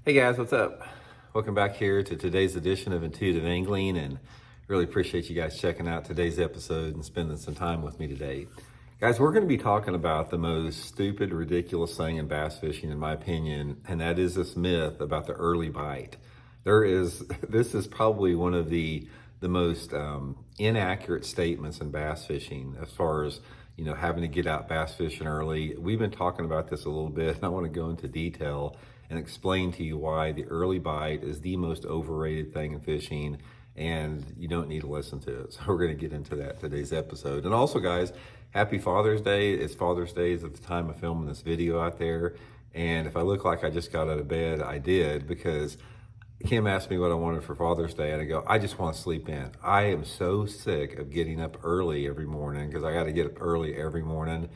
Hey guys, what's up? Welcome back here to today's edition of Intuitive Angling, and really appreciate you guys checking out today's episode and spending some time with me today. Guys, we're going to be talking about the most stupid, ridiculous thing in bass fishing, in my opinion, and that is this myth about the early bite. This is probably one of the most inaccurate statements in bass fishing as far as, having to get out bass fishing early. We've been talking about this a little bit, and I want to go into detail and explain to you why the early bite is the most overrated thing in fishing, and you don't need to listen to it. So we're going to get into that today's episode. And also, guys, happy Father's Day. It's Father's Day at the time of filming this video out there. And if I look like I just got out of bed, I did, because Kim asked me what I wanted for Father's Day, and I go, I just want to sleep in. I am so sick of getting up early every morning, because I got to get up early every morning.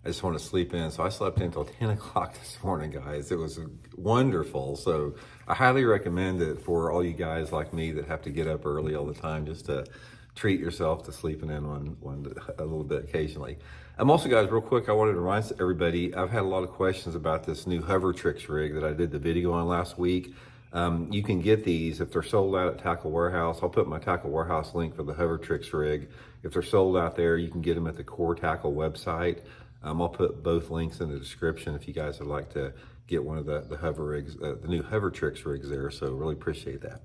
I just want to sleep in. So I slept in until 10 o'clock this morning, guys. It was wonderful. So I highly recommend it for all you guys like me that have to get up early all the time, just to treat yourself to sleeping in a little bit occasionally. Also, guys, real quick, I wanted to remind everybody, I've had a lot of questions about this new Hovertrix rig that I did the video on last week. You can get these if they're sold out at Tackle Warehouse. I'll put my Tackle Warehouse link for the Hovertrix rig. If they're sold out there, you can get them at the Core Tackle website. I'll put both links in the description if you guys would like to get one of the hover rigs, the new Hovertrix rigs there. So really appreciate that.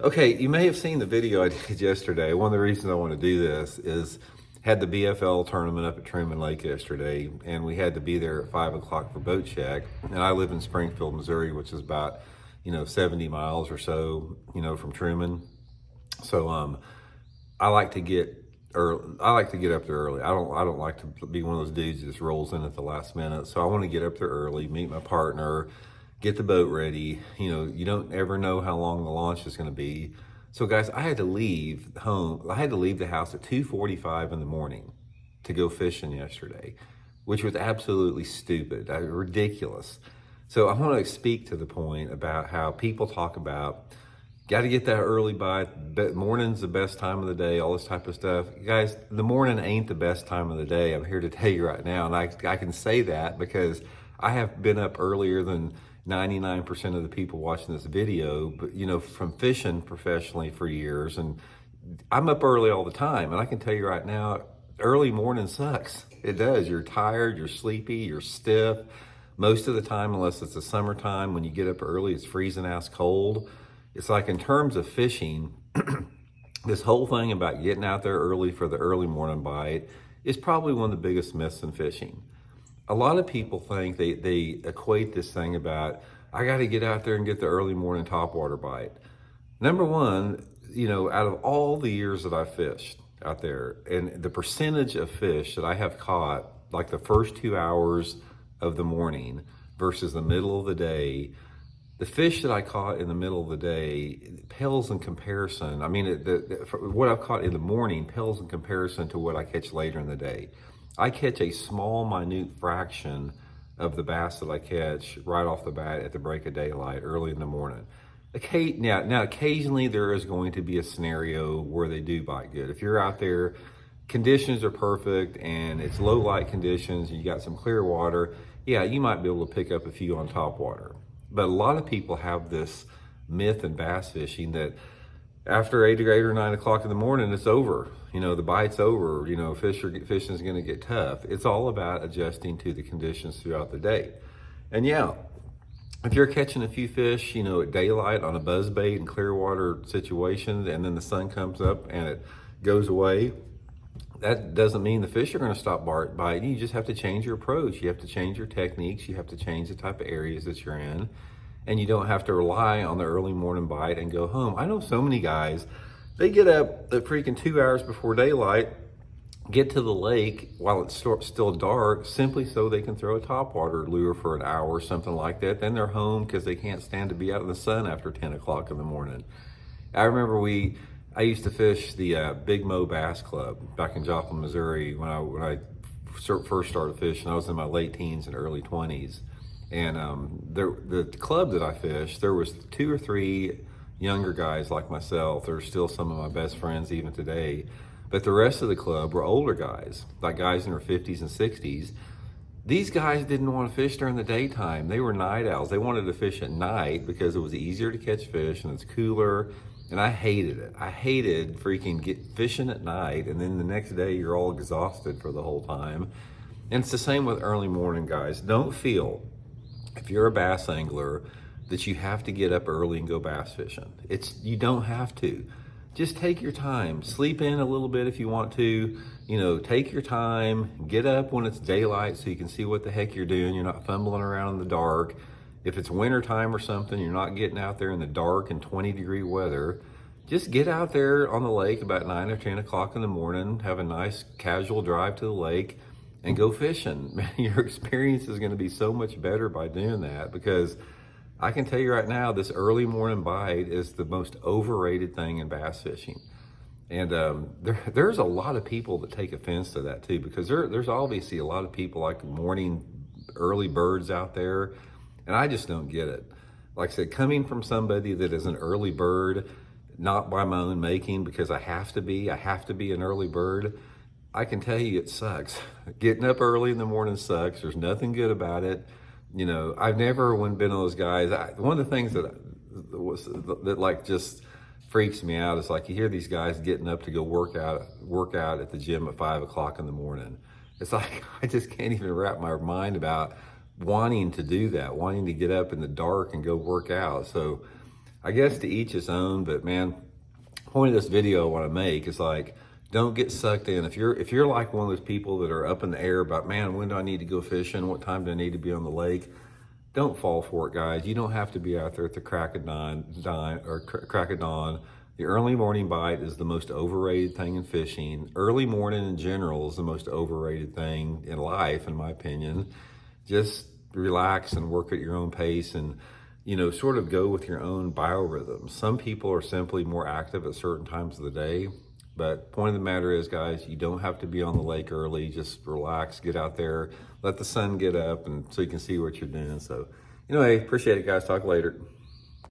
Okay, you may have seen the video I did yesterday. One of the reasons I want to do this is had the BFL tournament up at Truman Lake yesterday, and we had to be there at 5 o'clock for boat check. And I live in Springfield, Missouri, which is about 70 miles or so from Truman. So I like to get up there early. I don't like to be one of those dudes that just rolls in at the last minute. So I want to get up there early, meet my partner, get the boat ready. You don't ever know how long the launch is going to be. So guys, I had to leave home. I had to leave the house at 2:45 in the morning to go fishing yesterday, which was absolutely stupid, ridiculous. So I want to speak to the point about how people talk about got to get that early bite, but morning's the best time of the day, all this type of stuff. Guys, the morning ain't the best time of the day. I'm here to tell you right now, and I can say that because I have been up earlier than 99% of the people watching this video, but from fishing professionally for years, and I'm up early all the time, and I can tell you right now, early morning sucks. It does. You're tired, you're sleepy, you're stiff. Most of the time, unless it's the summertime, when you get up early, it's freezing ass cold. It's like, in terms of fishing, this whole thing about getting out there early for the early morning bite is probably one of the biggest myths in fishing. A lot of people think they equate this thing about, I got to get out there and get the early morning topwater bite. Number one, out of all the years that I've fished out there, and the percentage of fish that I have caught, like the first 2 hours of the morning versus the middle of the day, the fish that I caught in the middle of the day pales in comparison. I mean, what I've caught in the morning pales in comparison to what I catch later in the day. I catch a small, minute fraction of the bass that I catch right off the bat at the break of daylight, early in the morning. Now, occasionally there is going to be a scenario where they do bite good. If you're out there, conditions are perfect, and it's low light conditions, and you got some clear water, yeah, you might be able to pick up a few on top water. But a lot of people have this myth in bass fishing that after 8 or 9 o'clock in the morning, it's over. The bite's over. Fishing's going to get tough. It's all about adjusting to the conditions throughout the day. And yeah, if you're catching a few fish, at daylight on a buzzbait and clear water situation, and then the sun comes up and it goes away, that doesn't mean the fish are going to stop biting. You just have to change your approach. You have to change your techniques. You have to change the type of areas that you're in. And you don't have to rely on the early morning bite and go home. I know so many guys, they get up at freaking 2 hours before daylight, get to the lake while it's still dark, simply so they can throw a topwater lure for an hour or something like that. Then they're home because they can't stand to be out in the sun after 10 o'clock in the morning. I remember I used to fish the Big Mo Bass Club back in Joplin, Missouri when I first started fishing. I was in my late teens and early 20s. And the club that I fished, there was 2 or 3 younger guys like myself. They're still some of my best friends even today. But the rest of the club were older guys, like guys in their 50s and 60s. These guys didn't want to fish during the daytime. They were night owls. They wanted to fish at night because it was easier to catch fish and it's cooler. And I hated it. I hated freaking fishing at night, and then the next day you're all exhausted for the whole time. And it's the same with early morning, guys. Don't feel, if you're a bass angler, that you have to get up early and go bass fishing. You don't have to. Just take your time. Sleep in a little bit if you want to. Take your time. Get up when it's daylight so you can see what the heck you're doing. You're not fumbling around in the dark. If it's winter time or something, you're not getting out there in the dark and 20-degree weather. Just get out there on the lake about 9 or 10 o'clock in the morning, have a nice casual drive to the lake, and go fishing. Man, your experience is going to be so much better by doing that, because I can tell you right now, this early morning bite is the most overrated thing in bass fishing. And there's a lot of people that take offense to that too, because there's obviously a lot of people like morning early birds out there, and I just don't get it. Like I said, coming from somebody that is an early bird, not by my own making, because I have to be an early bird, I can tell you it sucks. Getting up early in the morning sucks. There's nothing good about it. I've never been one of those guys. One of the things that like just freaks me out is like you hear these guys getting up to go work out at the gym at 5 o'clock in the morning. It's like I just can't even wrap my mind about wanting to do that, wanting to get up in the dark and go work out. So I guess to each his own, but man, the point of this video I want to make is like, don't get sucked in. If you're like one of those people that are up in the air about, man, when do I need to go fishing? What time do I need to be on the lake? Don't fall for it, guys. You don't have to be out there at the crack of dawn. The early morning bite is the most overrated thing in fishing. Early morning in general is the most overrated thing in life, in my opinion. Just relax and work at your own pace, and sort of go with your own biorhythms. Some people are simply more active at certain times of the day. But point of the matter is, guys, you don't have to be on the lake early. Just relax, get out there, let the sun get up, and so you can see what you're doing. So anyway, appreciate it, guys. Talk later.